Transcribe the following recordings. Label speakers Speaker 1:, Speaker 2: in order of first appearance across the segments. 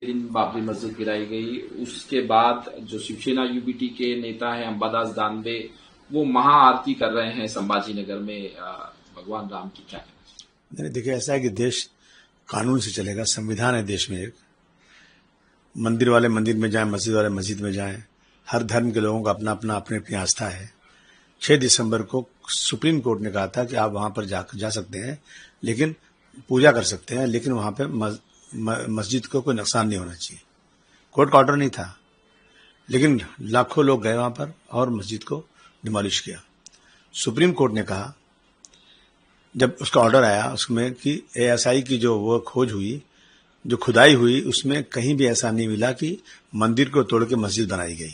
Speaker 1: दिन बाबरी मस्जिद गिराई गई, उसके बाद जो शिवसेना यूबीटी के नेता हैं अंबादास दानवे, वो महाआरती कर रहे हैं संभाजी नगर में भगवान राम की। क्या
Speaker 2: नहीं, देखिए ऐसा है कि देश कानून से चलेगा, संविधान है देश में। एक मंदिर वाले मंदिर में जाएं, मस्जिद वाले मस्जिद में जाएं, हर धर्म के लोगों का अपना अपना अपनी अपनी आस्था है। 6 दिसंबर को सुप्रीम कोर्ट ने कहा था कि आप वहां पर जा सकते हैं, लेकिन पूजा कर सकते हैं, लेकिन वहां पे मस्जिद को कोई नुकसान नहीं होना चाहिए। कोर्ट का ऑर्डर नहीं था, लेकिन लाखों लोग गए वहां पर और मस्जिद को डिमोलिश किया। सुप्रीम कोर्ट ने कहा, जब उसका ऑर्डर आया उसमें कि एएसआई की जो वो खोज हुई, जो खुदाई हुई, उसमें कहीं भी ऐसा नहीं मिला कि मंदिर को तोड़ के मस्जिद बनाई गई।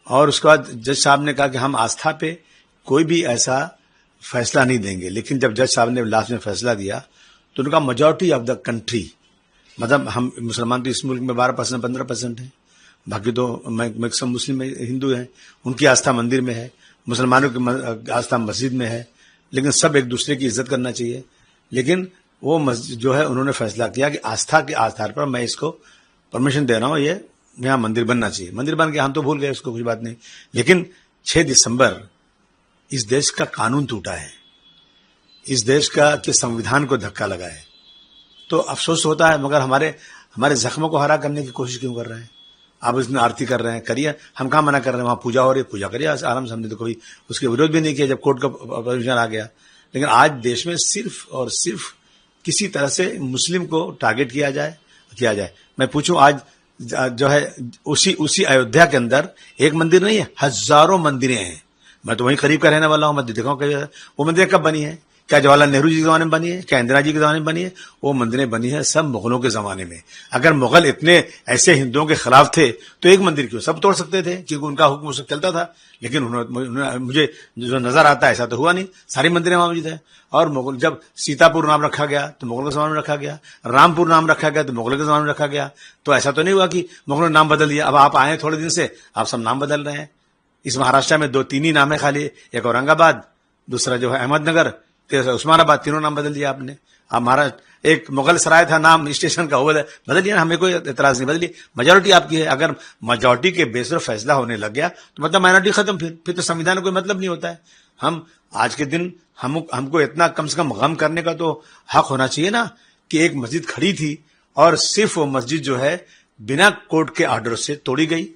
Speaker 2: और उसके बाद जज साहब ने कहा कि हम आस्था पे कोई भी ऐसा फैसला नहीं देंगे। लेकिन जब जज साहब ने लास्ट में फैसला दिया तो उनका मेजॉरिटी ऑफ द कंट्री, मतलब हम मुसलमान तो इस मुल्क में 12% 15% है, बाकी तो मैक्सिमम मुस्लिम हिंदू हैं, उनकी आस्था मंदिर में है, मुसलमानों की आस्था मस्जिद में है, लेकिन सब एक दूसरे की इज्जत करना चाहिए। लेकिन वो मस्जिद जो है, उन्होंने फैसला किया कि आस्था के आधार पर मैं इसको परमिशन दे रहा हूं, ये यहाँ मंदिर बनना चाहिए। मंदिर बन गया, हम तो भूल गए उसको, कुछ बात नहीं। लेकिन 6 दिसंबर इस देश का कानून टूटा है, इस देश का के संविधान को धक्का लगा है, तो अफसोस होता है। मगर हमारे जख्मों को हरा करने की कोशिश क्यों कर रहे हैं? आप इसमें आरती कर रहे हैं, करिए, हम कहाँ मना कर रहे हैं। वहां पूजा हो रही है, पूजा करिए आराम से, हमने तो कोई उसके विरोध भी नहीं किया जब कोर्ट का परमिशन आ गया। लेकिन आज देश में सिर्फ और सिर्फ किसी तरह से मुस्लिम को टारगेट किया जाए। मैं पूछूं, आज जो है उसी अयोध्या के अंदर एक मंदिर नहीं है, हजारों मंदिरें हैं। मैं तो वहीं करीब का रहने वाला हूं, मैं दिखाऊं वो मंदिरें कब बनी है? क्या जवाहरलाल नेहरू जी के जमाने में बनी है? क्या इंदिरा जी के जमाने में बनी है? वो मंदिरें बनी है सब मुगलों के जमाने में। अगर मुगल इतने ऐसे हिंदुओं के खिलाफ थे तो एक मंदिर क्यों, सब तोड़ सकते थे, क्योंकि उनका हुक्म उस चलता था। लेकिन मुझे जो नजर आता है ऐसा तो हुआ नहीं, सारी मंदिरें मौजूद है। और मुगल, जब सीतापुर नाम रखा गया तो मुगलों के जमाने में रखा गया, रामपुर नाम रखा गया तो मुगलों के जमाने में रखा गया। तो ऐसा तो नहीं हुआ कि मुगलों ने नाम बदल दिया। अब आप आए थोड़े दिन से, आप सब नाम बदल रहे हैं। इस महाराष्ट्र में 2-3 ही नाम है खाली, एक औरंगाबाद, दूसरा जो है अहमदनगर, तीसरा उस्मानाबाद, तीनों नाम बदल दिया आपने। अब महाराष्ट्र एक मुगल सराय था नाम स्टेशन का, वो बदल दिया, हमें कोई एतराज नहीं, बदलिए, मेजोरिटी आपकी है। अगर मेजोरिटी के बेस पर फैसला होने लग गया तो मतलब माइनॉरिटी खत्म, फिर तो संविधान का कोई मतलब नहीं होता है। हम आज के दिन हमको इतना कम से कम गम करने का तो हक होना चाहिए ना कि एक मस्जिद खड़ी थी और सिर्फ वो मस्जिद जो है बिना कोर्ट के ऑर्डर से तोड़ी गई,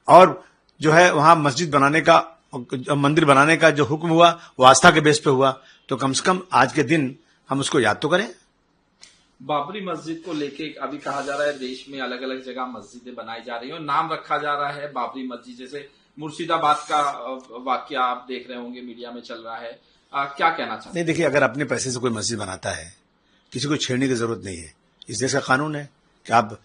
Speaker 2: और जो है वहां मंदिर बनाने का जो हुक्म हुआ वो आस्था के बेस पे हुआ। तो कम से कम आज के दिन हम उसको याद तो करें।
Speaker 1: बाबरी मस्जिद को लेके अभी कहा जा रहा है देश में अलग अलग जगह मस्जिदें बनाई जा रही हैं और नाम रखा जा रहा है बाबरी मस्जिद। जैसे मुर्शिदाबाद का वाकया आप देख रहे होंगे, मीडिया में चल रहा है। क्या कहना चाहते हैं?
Speaker 2: नहीं, देखिए, अगर अपने पैसे से कोई मस्जिद बनाता है, किसी को छेड़ने की जरूरत नहीं है। इस देश का कानून है कि आप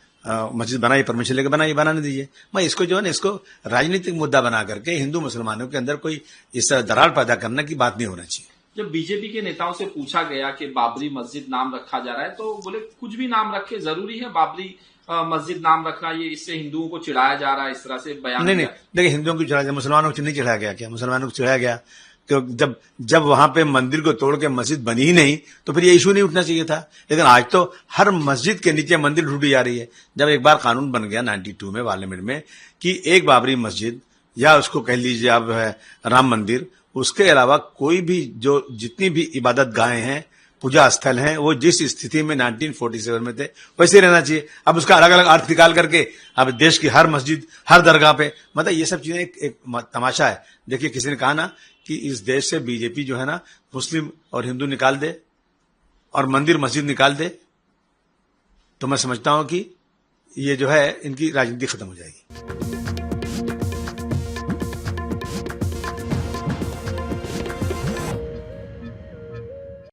Speaker 2: मस्जिद बनाइए, परमिशन लेकर बनाइए, बनाने दीजिए। मैं इसको जो है ना, इसको राजनीतिक मुद्दा बना करके हिंदू मुसलमानों के अंदर कोई इस तरह दरार पैदा करने की बात नहीं होना चाहिए।
Speaker 1: जब बीजेपी के नेताओं से पूछा गया कि बाबरी मस्जिद नाम रखा जा रहा है तो बोले कुछ भी नाम रखे, जरूरी है बाबरी मस्जिद नाम रखना, ये इससे हिंदुओं को चिढ़ाया जा रहा है, इस तरह से बयान। नहीं,
Speaker 2: देखिए, हिंदुओं को चिढ़ाया, मुसलमानों को नहीं चिढ़ाया गया। क्या मुसलमानों को चिढ़ाया गया? तो जब वहां पे मंदिर को तोड़ के मस्जिद बनी ही नहीं तो फिर ये इशू नहीं उठना चाहिए था। लेकिन आज तो हर मस्जिद के नीचे मंदिर ढूंढी जा रही है। जब एक बार कानून बन गया 92 में पार्लियामेंट में कि एक बाबरी मस्जिद, या उसको कह लीजिए आप राम मंदिर, उसके अलावा कोई भी जो जितनी भी इबादत गाहें हैं, पूजा स्थल हैं, वो जिस स्थिति में 1947 में थे वैसे रहना चाहिए। अब उसका अलग अलग अर्थ निकाल करके अब देश की हर मस्जिद, हर दरगाह पे, मतलब ये सब चीजें एक तमाशा है। देखिए, किसी ने कहा ना कि इस देश से बीजेपी जो है ना मुस्लिम और हिंदू निकाल दे और मंदिर मस्जिद निकाल दे, तो मैं समझता हूं कि ये जो है इनकी राजनीति खत्म हो जाएगी।